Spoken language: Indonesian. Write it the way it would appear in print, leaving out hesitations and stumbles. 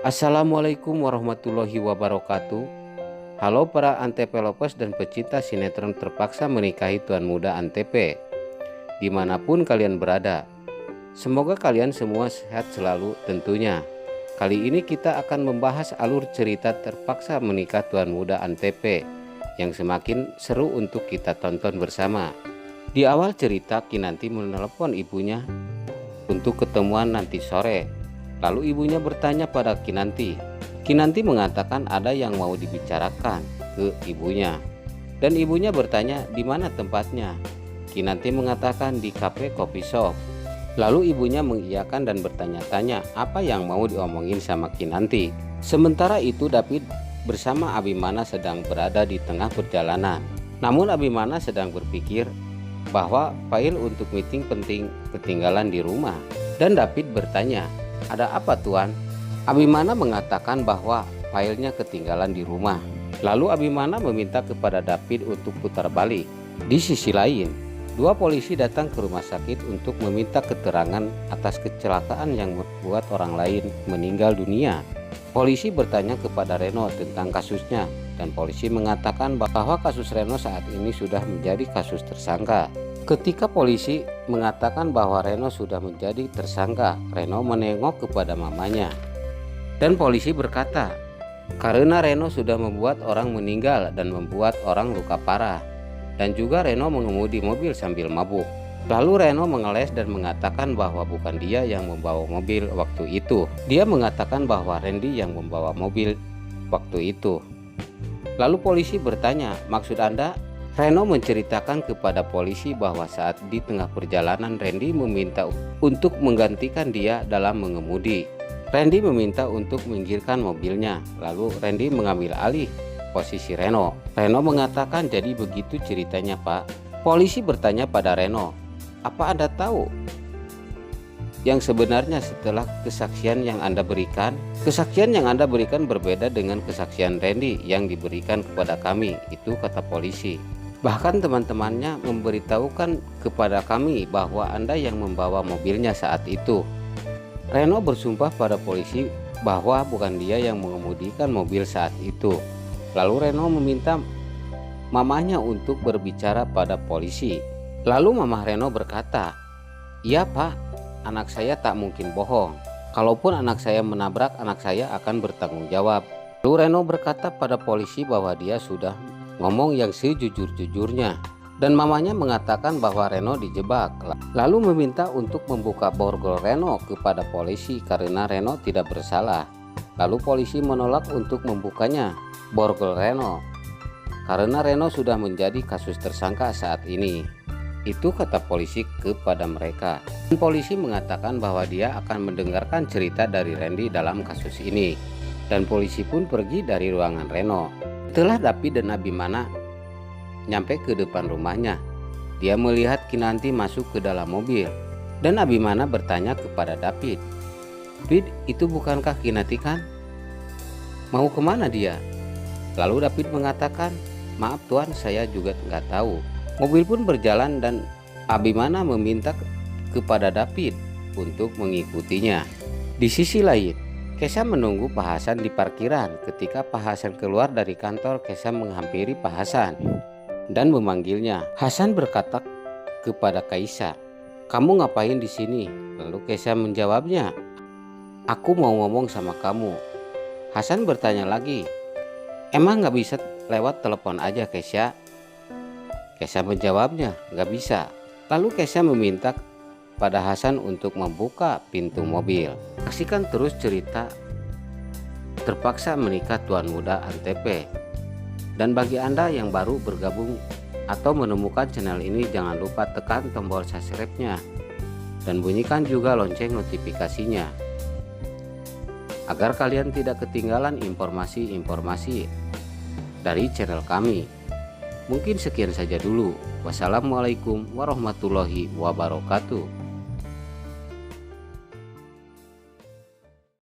Assalamualaikum warahmatullahi wabarakatuh. Halo para Antep lovers dan pecinta sinetron Terpaksa Menikahi Tuan Muda Antep, dimanapun kalian berada. Semoga kalian semua sehat selalu tentunya. Kali ini kita akan membahas alur cerita Terpaksa Menikah Tuan Muda Antep yang semakin seru untuk kita tonton bersama. Di awal cerita, Kinanti menelepon ibunya untuk ketemuan nanti sore. Lalu ibunya bertanya pada Kinanti. Kinanti mengatakan ada yang mau dibicarakan ke ibunya. Dan ibunya bertanya di mana tempatnya. Kinanti mengatakan di kafe coffee shop. Lalu ibunya mengiyakan dan bertanya-tanya apa yang mau diomongin sama Kinanti. Sementara itu David bersama Abimana sedang berada di tengah perjalanan. Namun Abimana sedang berpikir bahwa file untuk meeting penting ketinggalan di rumah. Dan David bertanya, "Ada apa tuan?" Abimana mengatakan bahwa filenya ketinggalan di rumah. Lalu Abimana meminta kepada David untuk putar balik. Di sisi lain, dua polisi datang ke rumah sakit untuk meminta keterangan atas kecelakaan yang membuat orang lain meninggal dunia. Polisi bertanya kepada Reno tentang kasusnya, dan polisi mengatakan bahwa kasus Reno saat ini sudah menjadi kasus tersangka. Ketika polisi mengatakan bahwa Reno sudah menjadi tersangka, Reno menengok kepada mamanya. Dan polisi berkata, karena Reno sudah membuat orang meninggal dan membuat orang luka parah. Dan juga Reno mengemudi mobil sambil mabuk. Lalu Reno mengeles dan mengatakan bahwa bukan dia yang membawa mobil waktu itu. Dia mengatakan bahwa Randy yang membawa mobil waktu itu. Lalu polisi bertanya, maksud Anda? Reno menceritakan kepada polisi bahwa saat di tengah perjalanan Randy meminta untuk menggantikan dia dalam mengemudi. Randy meminta untuk minggirkan mobilnya, lalu Randy mengambil alih posisi Reno. Reno mengatakan, jadi begitu ceritanya Pak. Polisi bertanya pada Reno, apa Anda tahu yang sebenarnya setelah kesaksian yang Anda berikan? Kesaksian yang Anda berikan berbeda dengan kesaksian Randy yang diberikan kepada kami, itu kata polisi. Bahkan teman-temannya memberitahukan kepada kami bahwa Anda yang membawa mobilnya saat itu. Reno bersumpah pada polisi bahwa bukan dia yang mengemudikan mobil saat itu. Lalu Reno meminta mamanya untuk berbicara pada polisi. Lalu mamah Reno berkata, "Iya Pak, anak saya tak mungkin bohong. Kalaupun anak saya menabrak, anak saya akan bertanggung jawab." Lalu Reno berkata pada polisi bahwa dia sudah ngomong yang sejujur-jujurnya. Dan mamanya mengatakan bahwa Reno dijebak. Lalu meminta untuk membuka borgol Reno kepada polisi karena Reno tidak bersalah. Lalu polisi menolak untuk membukanya borgol Reno karena Reno sudah menjadi kasus tersangka saat ini. Itu kata polisi kepada mereka. Dan polisi mengatakan bahwa dia akan mendengarkan cerita dari Randy dalam kasus ini. Dan polisi pun pergi dari ruangan Reno. Setelah David dan Abimana nyampe ke depan rumahnya, dia melihat Kinanti masuk ke dalam mobil. Dan Abimana bertanya kepada David, "David, itu bukankah Kinanti kan? Mau kemana dia?" Lalu David mengatakan, "Maaf tuan, saya juga nggak tahu." Mobil pun berjalan dan Abimana meminta kepada David untuk mengikutinya. Di sisi lain, Kesha menunggu Pak Hasan di parkiran. Ketika Pak Hasan keluar dari kantor, Kesha menghampiri Pak Hasan dan memanggilnya. Hasan berkata kepada Kaisa, "Kamu ngapain di sini?" Lalu Kesha menjawabnya, "Aku mau ngomong sama kamu." Hasan bertanya lagi, "Emang nggak bisa lewat telepon aja Kesha?" Kesha menjawabnya, "Nggak bisa." Lalu Kesha meminta pada Hasan untuk membuka pintu mobil. Saksikan terus cerita Terpaksa Menikah Tuan Muda Antep. Dan bagi Anda yang baru bergabung atau menemukan channel ini, jangan lupa tekan tombol subscribe-nya dan bunyikan juga lonceng notifikasinya agar kalian tidak ketinggalan informasi-informasi dari channel kami. Mungkin sekian saja dulu. Wassalamualaikum warahmatullahi wabarakatuh.